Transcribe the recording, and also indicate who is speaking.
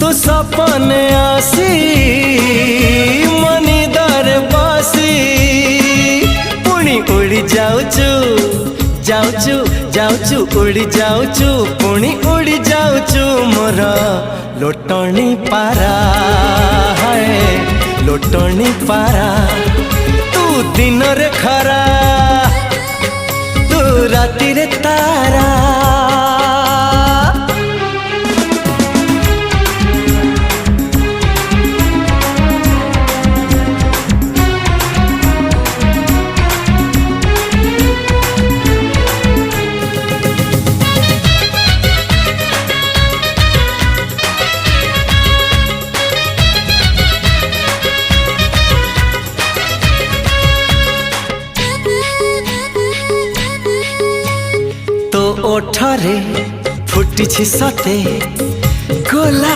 Speaker 1: तू सपने आसी मनी दर बसी पुणी उड़ी जाऊचु जाऊचु जाऊचु उड़ी जाऊचु पुणी उड़ी जाऊचु मोर लोटणी पारा है लोटणी पारा तू दिन रे खरा तू राति रे तारा तो ओठरे फुटी सते गोला